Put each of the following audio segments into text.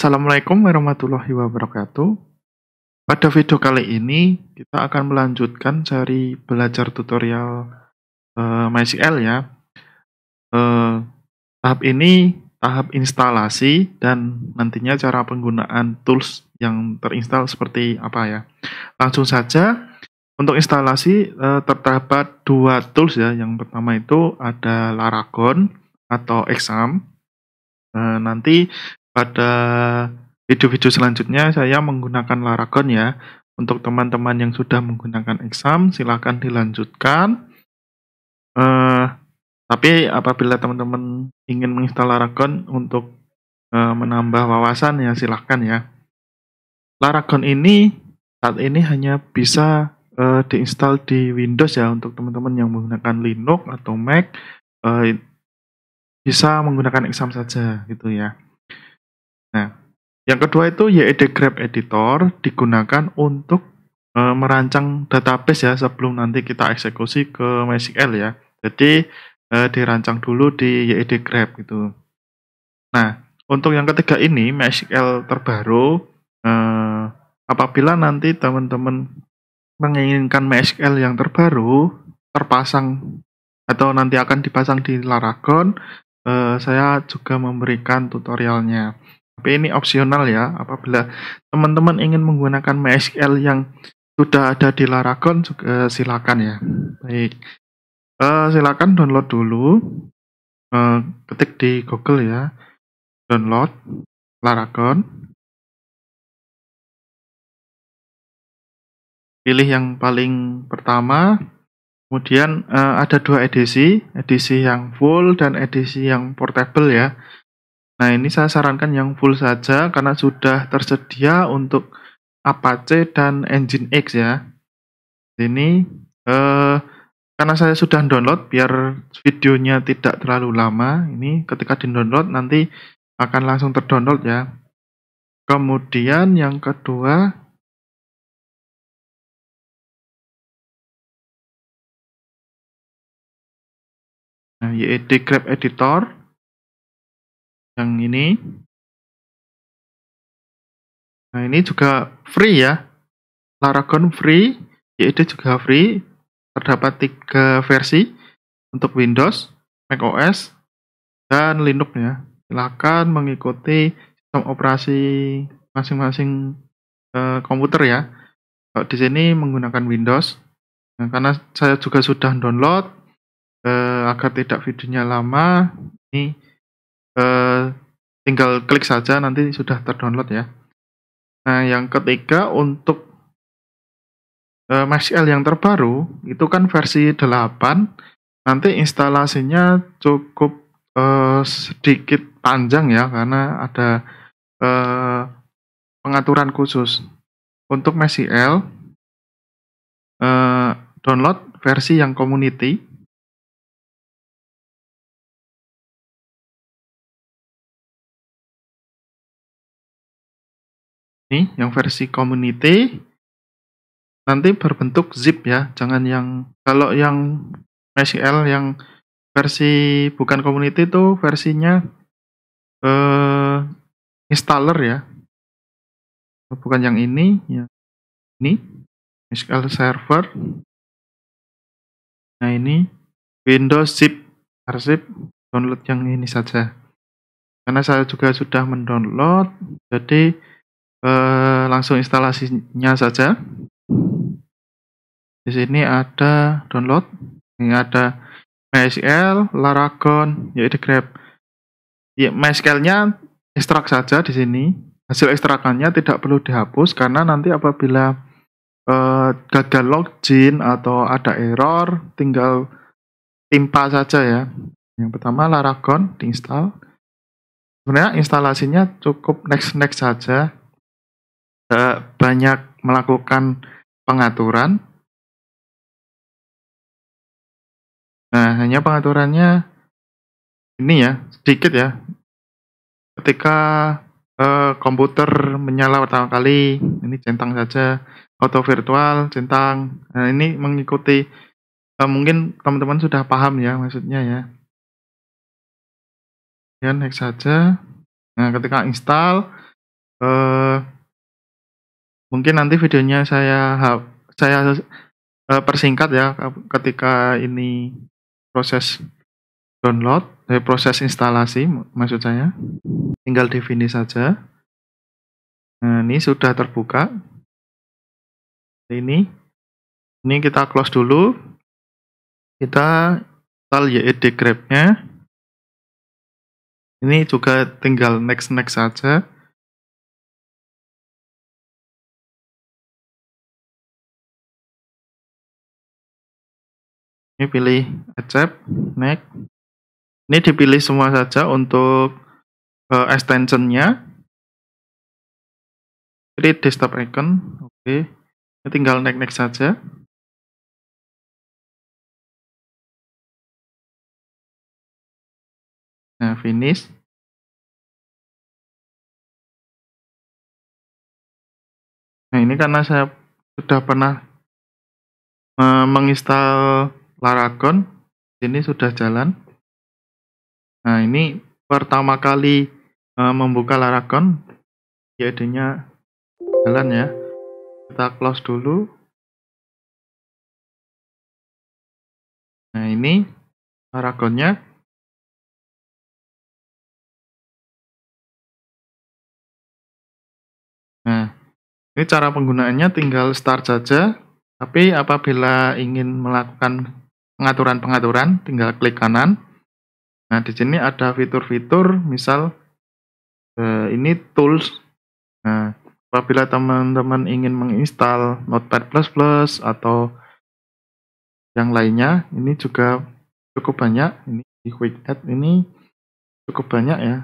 Assalamualaikum warahmatullahi wabarakatuh. Pada video kali ini kita akan melanjutkan seri belajar tutorial MySQL ya. Tahap ini tahap instalasi dan nantinya cara penggunaan tools yang terinstall seperti apa ya. Langsung saja untuk instalasi terdapat dua tools ya. Yang pertama itu ada Laragon atau Exam. Nanti pada video-video selanjutnya saya menggunakan Laragon ya. Untuk teman-teman yang sudah menggunakan Exam, silakan dilanjutkan. Tapi apabila teman-teman ingin menginstal Laragon untuk menambah wawasan ya silahkan ya. Laragon ini saat ini hanya bisa diinstal di Windows ya. Untuk teman-teman yang menggunakan Linux atau Mac bisa menggunakan Exam saja gitu ya. Nah, yang kedua itu YED Grep Editor digunakan untuk merancang database ya sebelum nanti kita eksekusi ke MySQL ya. Jadi dirancang dulu di YED Grep gitu. Nah, untuk yang ketiga ini MySQL terbaru, apabila nanti teman-teman menginginkan MySQL yang terbaru terpasang atau nanti akan dipasang di Laragon, saya juga memberikan tutorialnya. Tapi ini opsional ya, apabila teman-teman ingin menggunakan MySQL yang sudah ada di Laragon juga silakan ya. Baik, silakan download dulu, ketik di Google ya, download Laragon. Pilih yang paling pertama, kemudian ada dua edisi yang full dan edisi yang portable ya. Nah, ini saya sarankan yang full saja karena sudah tersedia untuk Apache dan Nginx ya. Ini karena saya sudah download biar videonya tidak terlalu lama. Ini ketika di-download nanti akan langsung terdownload ya. Kemudian yang kedua, YED Grep Editor yang ini. Nah, ini juga free ya. Laragon free, YED juga free. Terdapat 3 versi untuk Windows, macOS, dan Linux ya. Silakan mengikuti sistem operasi masing-masing komputer ya. Kalau di sini menggunakan Windows. Nah, karena saya juga sudah download, agar tidak videonya lama, ini tinggal klik saja nanti sudah terdownload ya. Nah, yang ketiga untuk MySQL yang terbaru itu kan versi 8. Nanti instalasinya cukup sedikit panjang ya karena ada pengaturan khusus. Untuk MySQL download versi yang community. Nih, yang versi community nanti berbentuk zip ya, jangan yang kalau yang MySQL yang versi bukan community itu versinya installer ya. Bukan yang ini ya. Ini MySQL server. Nah, ini Windows zip arsip, download yang ini saja. Karena saya juga sudah mendownload, jadi langsung instalasinya saja. Di sini ada download, ini ada MySQL, Laragon, YED Grep. Ya, MySQL-nya ekstrak saja di sini. Hasil ekstrakannya tidak perlu dihapus karena nanti apabila gagal login atau ada error, tinggal timpa saja ya. Yang pertama Laragon diinstal. Sebenarnya instalasinya cukup next saja. Banyak melakukan pengaturan. Nah, hanya pengaturannya ini ya, sedikit ya. Ketika komputer menyala pertama kali, ini centang saja. Auto virtual, centang. Nah, ini mengikuti, mungkin teman-teman sudah paham ya maksudnya ya. Kemudian next saja. Nah, ketika install, eh, mungkin nanti videonya saya persingkat ya ketika ini proses download, proses instalasi maksud saya. Tinggal di finish saja. Nah, ini sudah terbuka. Ini kita close dulu. Kita install YED grab-nya. Ini juga tinggal next saja. Ini pilih accept, next. Ini dipilih semua saja untuk extension-nya. Create desktop icon, oke. Ini tinggal next saja. Nah, finish. Nah, ini karena saya sudah pernah menginstal Laragon, ini sudah jalan. Nah, ini pertama kali membuka Laragon, YED-nya jalan ya. Kita close dulu. Nah, ini Laragonnya. Nah, ini cara penggunaannya tinggal start saja. Tapi apabila ingin melakukan pengaturan-pengaturan, tinggal klik kanan. Nah, di sini ada fitur-fitur, misal ini tools. Nah, apabila teman-teman ingin menginstal Notepad++ atau yang lainnya, ini juga cukup banyak. Ini di Quick Add ini cukup banyak ya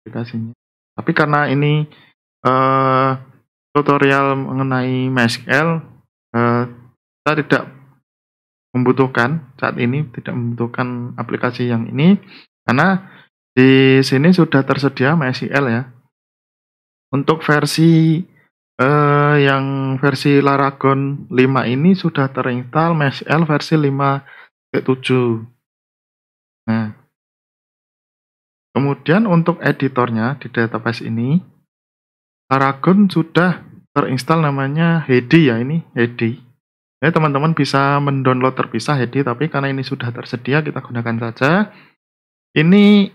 aplikasinya. Tapi karena ini tutorial mengenai MySQL, kita tidak membutuhkan saat ini, tidak membutuhkan aplikasi yang ini, karena di sini sudah tersedia MySQL ya. Untuk versi yang versi Laragon 5 ini sudah terinstall MySQL versi 5.7. Nah, kemudian untuk editornya di database ini, Laragon sudah terinstall namanya Hedi ya, ini Hedi. Ya, teman-teman bisa mendownload terpisah Hedi, tapi karena ini sudah tersedia, kita gunakan saja. Ini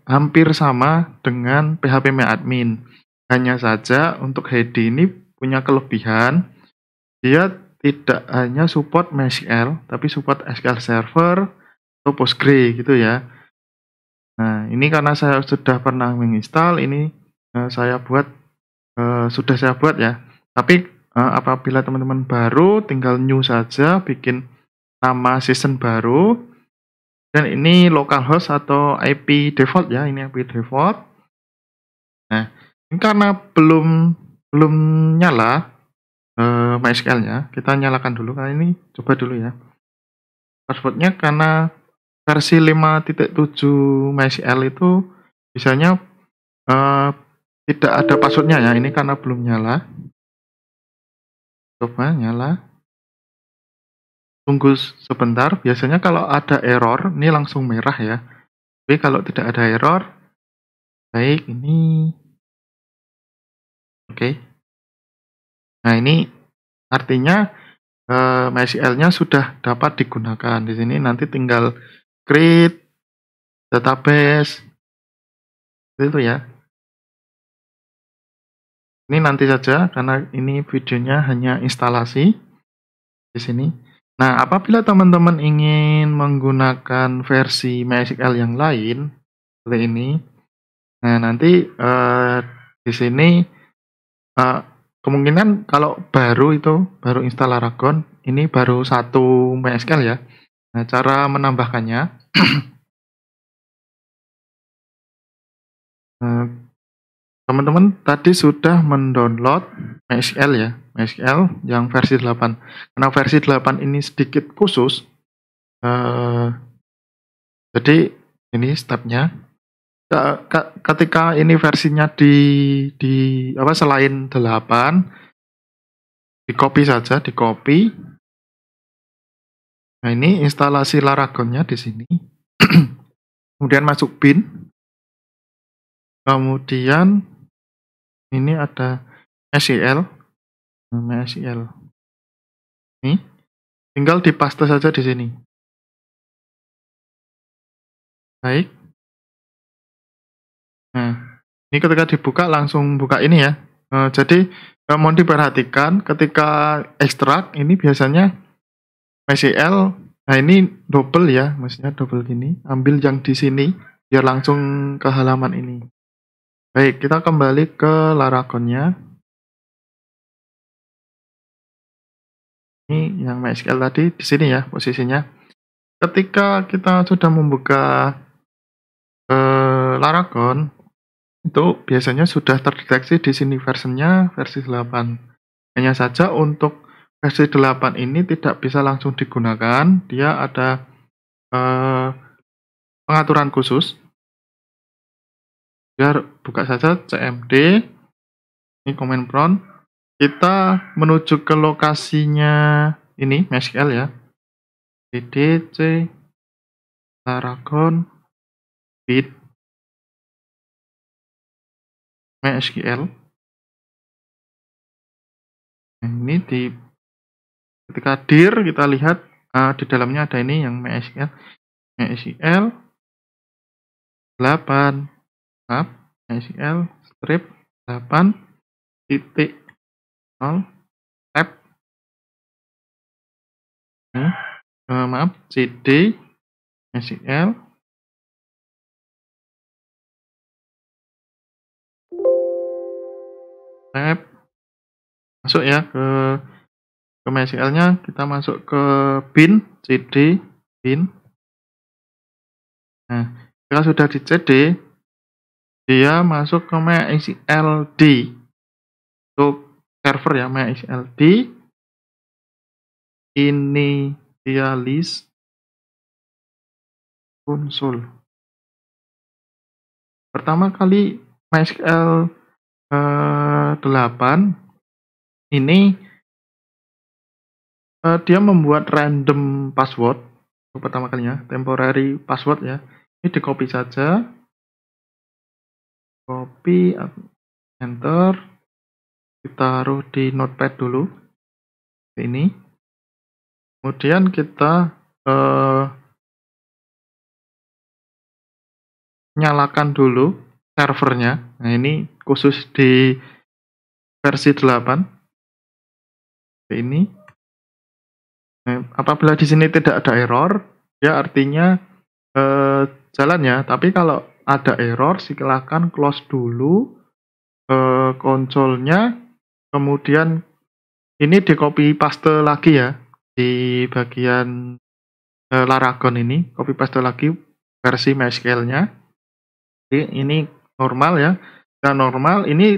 hampir sama dengan phpMyAdmin. Hanya saja untuk Hedi ini punya kelebihan, dia tidak hanya support MySQL, tapi support SQL Server atau Postgre gitu ya. Nah, ini karena saya sudah pernah menginstal, ini sudah saya buat ya. Tapi apabila teman-teman baru, tinggal new saja, bikin nama season baru. Dan ini localhost atau IP default ya, ini IP default. Nah, ini karena belum nyala MySQL-nya, kita nyalakan dulu. Kali ini coba dulu ya. Passwordnya karena versi 5.7 MySQL itu biasanya tidak ada passwordnya ya. Ini karena belum nyala. Coba nyala. Tunggu sebentar. Biasanya kalau ada error, ini langsung merah ya. Tapi kalau tidak ada error, baik ini. Oke. Nah, ini artinya MySQL-nya sudah dapat digunakan. Di sini nanti tinggal create database. Itu ya. Ini nanti saja karena ini videonya hanya instalasi di sini. Nah, apabila teman-teman ingin menggunakan versi MySQL yang lain seperti ini, nah nanti di sini kemungkinan kalau baru install Laragon, ini baru satu MySQL ya. Nah, cara menambahkannya, teman-teman tadi sudah mendownload MySQL ya, MySQL yang versi 8. Karena versi 8 ini sedikit khusus, jadi ini stepnya. Ketika ini versinya selain 8, di copy saja, di copy. Nah, ini instalasi Laragonnya di sini. Kemudian masuk bin. Kemudian Ini ada SEL, nama SEL. Ini tinggal dipaste saja di sini. Baik. Nah, ini ketika dibuka langsung buka ini ya. Jadi mohon diperhatikan ketika ekstrak ini biasanya SEL, nah ini double ya, maksudnya double gini. Ambil yang di sini biar langsung ke halaman ini. Baik, kita kembali ke Laragonnya. Ini yang MySQL tadi di sini ya posisinya. Ketika kita sudah membuka Laragon, itu biasanya sudah terdeteksi di sini versinya versi 8. Hanya saja untuk versi 8 ini tidak bisa langsung digunakan, dia ada pengaturan khusus. Biar buka saja cmd, ini command prompt, kita menuju ke lokasinya ini MySQL ya, cdc Laragon bit MySQL. Nah, ini ketika dir kita lihat di dalamnya ada ini yang MySQL 8 MySQL strip 8 titik 0 tab cd MySQL tab, masuk ya ke MySQL-nya, kita masuk ke bin cd bin. Nah, jika sudah di cd, dia masuk ke MySQL D untuk server ya, MySQL D. Ini dia list konsol. Pertama kali MySQL 8 ini dia membuat random password untuk pertama kalinya, temporary password ya. Ini di copy saja, copy, enter, ditaruh di notepad dulu ini, kemudian kita nyalakan dulu servernya. Nah, ini khusus di versi 8 ini. Nah, apabila di sini tidak ada error, ya artinya jalan ya. Tapi kalau ada error, silakan close dulu konsolnya, kemudian ini di copy paste lagi ya di bagian Laragon ini, copy paste lagi versi MySQL-nya. Jadi ini normal ya. Dan normal ini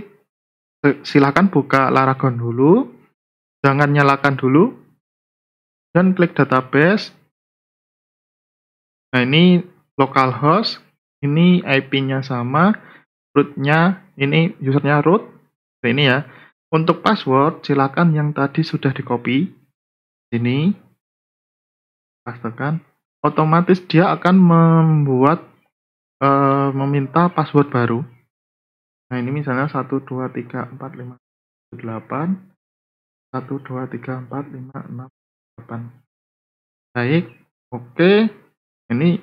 silakan buka Laragon dulu, jangan nyalakan dulu, dan klik database. Nah, ini localhost, ini IP-nya sama, root-nya ini usernya root. Nah, ini ya. Untuk password silakan yang tadi sudah di copy sini, pastekan. Otomatis dia akan membuat meminta password baru. Nah, ini misalnya 1 2 3 4 5 8 1 2 3 4 5 6 8. Baik, oke. Ini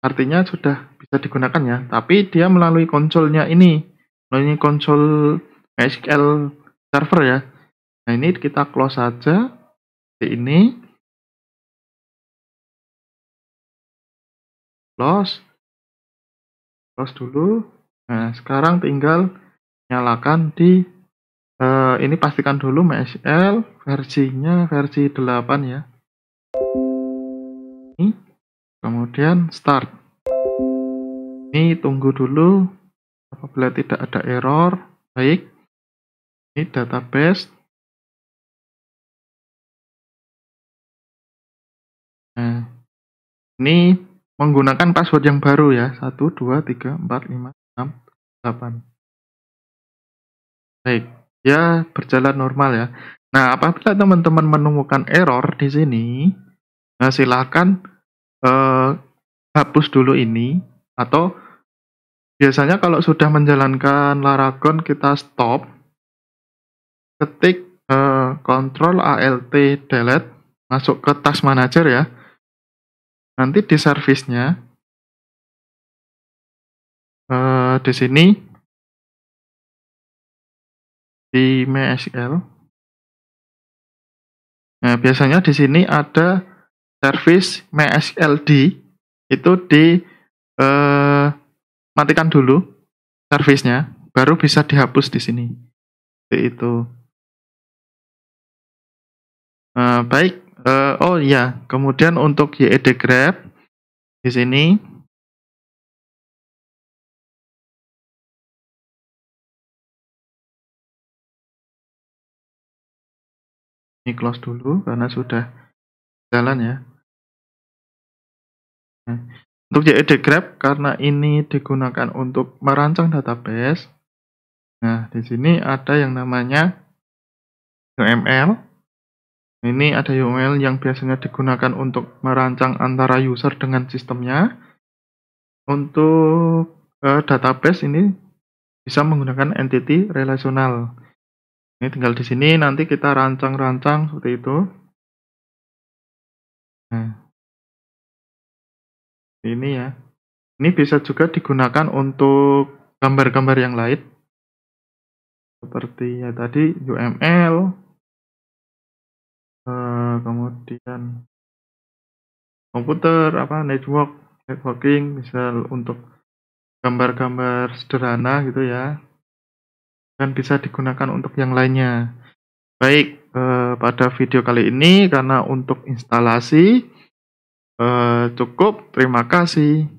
artinya sudah bisa digunakan ya, tapi dia melalui konsolnya ini, melalui konsol MySQL server ya. Nah, ini kita close saja di ini, close dulu. Nah, sekarang tinggal nyalakan di ini, pastikan dulu MySQL versinya versi 8 ya. Ini, kemudian start. Ini tunggu dulu apabila tidak ada error. Baik, ini database. Nah, ini menggunakan password yang baru ya, 1 2 3 4 5 6 8. Baik, ya berjalan normal ya. Nah, apabila teman-teman menemukan error di sini, nah silakan hapus dulu ini, atau Biasanya kalau sudah menjalankan Laragon kita stop, ketik Ctrl Alt delete, masuk ke task manager ya. Nanti di service-nya di sini di MySQL. Nah, biasanya di sini ada service MySQL itu matikan dulu service-nya, baru bisa dihapus di sini. Itu. Baik. Oh iya, kemudian untuk YED grep di sini ini close dulu karena sudah jalan ya. Nah, untuk YED grep karena ini digunakan untuk merancang database. Nah, di sini ada yang namanya UML. Ini ada UML yang biasanya digunakan untuk merancang antara user dengan sistemnya. Untuk database ini bisa menggunakan entity relational. Ini tinggal di sini nanti kita rancang-rancang seperti itu. Nah, ini ya. Ini bisa juga digunakan untuk gambar-gambar yang lain. Seperti ya tadi UML, kemudian komputer, networking, misal untuk gambar-gambar sederhana gitu ya. Dan bisa digunakan untuk yang lainnya. Baik, pada video kali ini karena untuk instalasi cukup. Terima kasih.